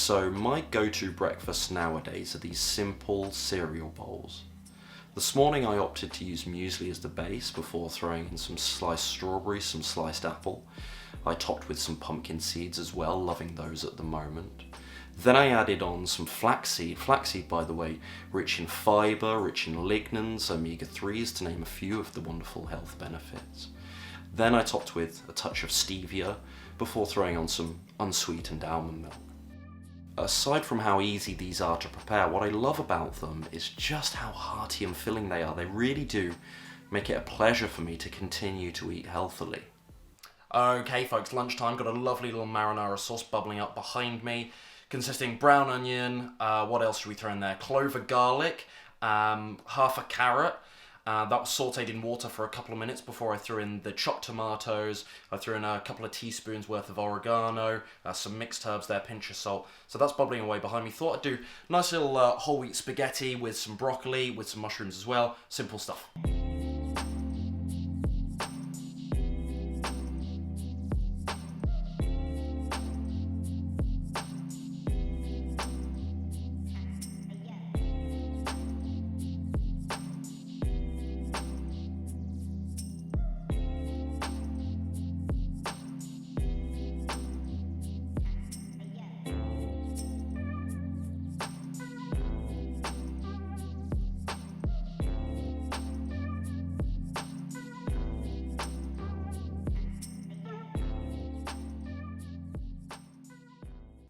So my go-to breakfast nowadays are these simple cereal bowls. This morning I opted to use muesli as the base before throwing in some sliced strawberries, some sliced apple. I topped with some pumpkin seeds as well, loving those at the moment. Then I added on some flaxseed, by the way, rich in fibre, rich in lignans, omega-3s, to name a few of the wonderful health benefits. Then I topped with a touch of stevia before throwing on some unsweetened almond milk. Aside from how easy these are to prepare, what I love about them is just how hearty and filling they are. They really do make it a pleasure for me to continue to eat healthily. Okay folks, lunchtime, got a lovely little marinara sauce bubbling up behind me, consisting brown onion, what else should we throw in there? Clove of garlic, half a carrot. That was sauteed in water for a couple of minutes before I threw in the chopped tomatoes. I threw in a couple of teaspoons worth of oregano, some mixed herbs there, pinch of salt. So that's bubbling away behind me. Thought I'd do nice little whole wheat spaghetti with some broccoli, with some mushrooms as well. Simple stuff.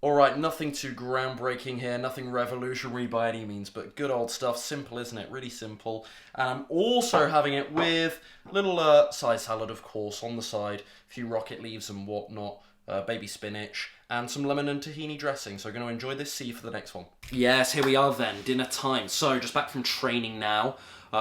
Alright, nothing too groundbreaking here, nothing revolutionary by any means, but good old stuff. Simple, isn't it? Really simple. And I'm also having it with a little side salad, of course, on the side, a few rocket leaves and whatnot, baby spinach, and some lemon and tahini dressing. So I'm going to enjoy this. See you for the next one. Yes, here we are then, dinner time. So just back from training now.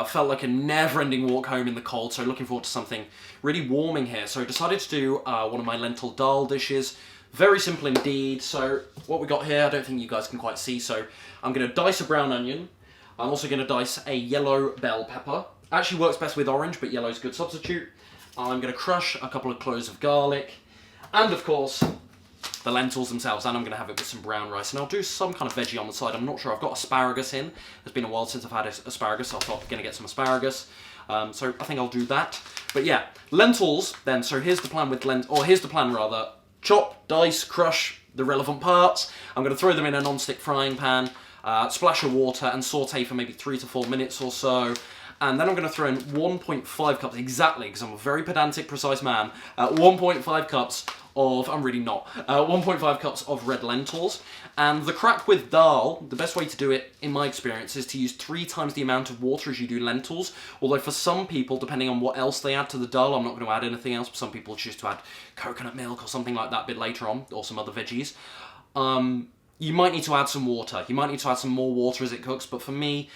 Felt like a never-ending walk home in the cold, so looking forward to something really warming here. So I decided to do one of my lentil dal dishes. Very simple indeed. So what we got here, I don't think you guys can quite see, so I'm going to dice a brown onion. I'm also going to dice a yellow bell pepper. Actually works best with orange, but yellow's a good substitute. I'm going to crush a couple of cloves of garlic, and of course the lentils themselves, and I'm going to have it with some brown rice, and I'll do some kind of veggie on the side. I'm not sure. I've got asparagus in. It's been a while since I've had asparagus, so I thought I'm going to get some asparagus. So I think I'll do that. But yeah, lentils then. So here's the plan with here's the plan rather. Chop, dice, crush the relevant parts. I'm going to throw them in a non-stick frying pan, splash of water and saute for maybe 3 to 4 minutes or so. And then I'm going to throw in 1.5 cups, exactly, because I'm a very pedantic, precise man, 1.5 cups of, 1.5 cups of red lentils. And the crack with dal, the best way to do it, in my experience, is to use 3 times the amount of water as you do lentils. Although for some people, depending on what else they add to the dal, I'm not going to add anything else, but some people choose to add coconut milk or something like that a bit later on, or some other veggies. You might need to add some water. You might need to add some more water as it cooks, but for me,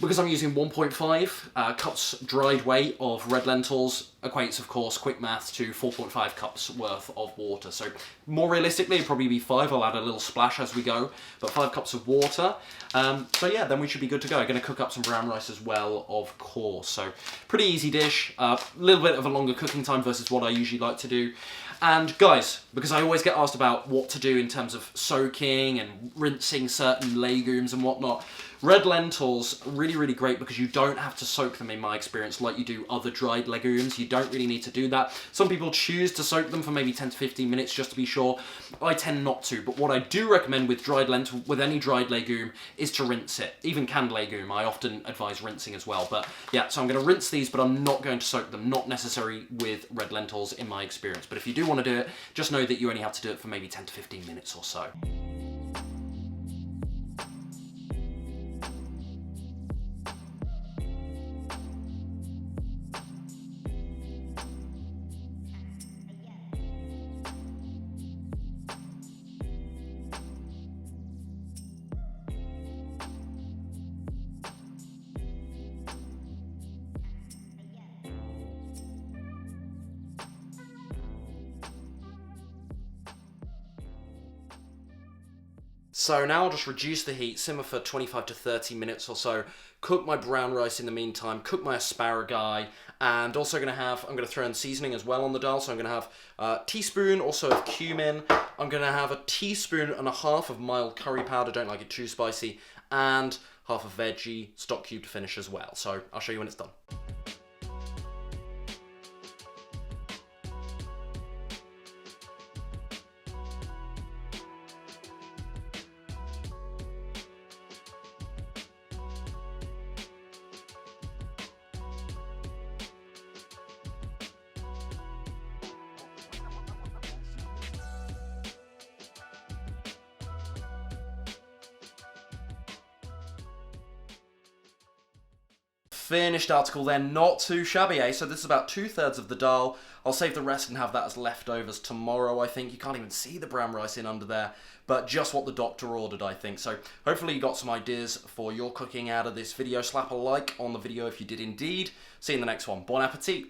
because I'm using 1.5 cups dried weight of red lentils, equates, of course, quick maths, to 4.5 cups worth of water. So more realistically, it'd probably be 5. I'll add a little splash as we go, but 5 cups of water. So yeah, then we should be good to go. I'm going to cook up some brown rice as well, of course. So pretty easy dish, a little bit of a longer cooking time versus what I usually like to do. And guys, because I always get asked about what to do in terms of soaking and rinsing certain legumes and whatnot, red lentils are really, really great because you don't have to soak them, in my experience, like you do other dried legumes. You don't really need to do that. Some people choose to soak them for maybe 10 to 15 minutes just to be sure. I tend not to, but what I do recommend with any dried legume is to rinse it. Even canned legume, I often advise rinsing as well. But yeah, so I'm going to rinse these, but I'm not going to soak them. Not necessary with red lentils in my experience. But if you do want to do it, just know that you only have to do it for maybe 10 to 15 minutes or so. So now I'll just reduce the heat, simmer for 25 to 30 minutes or so, cook my brown rice in the meantime, cook my asparagus, and also I'm going to throw in seasoning as well on the dal. So I'm going to have a teaspoon also of cumin. I'm going to have a teaspoon and a half of mild curry powder, don't like it too spicy, and half a veggie stock cube to finish as well. So I'll show you when it's done. Finished article then, not too shabby, eh? So this is about 2/3 of the dal. I'll save the rest and have that as leftovers tomorrow, I think. You can't even see the brown rice in under there, but just what the doctor ordered, I think. So hopefully you got some ideas for your cooking out of this video. Slap a like on the video if you did indeed. See you in the next one. Bon appetit!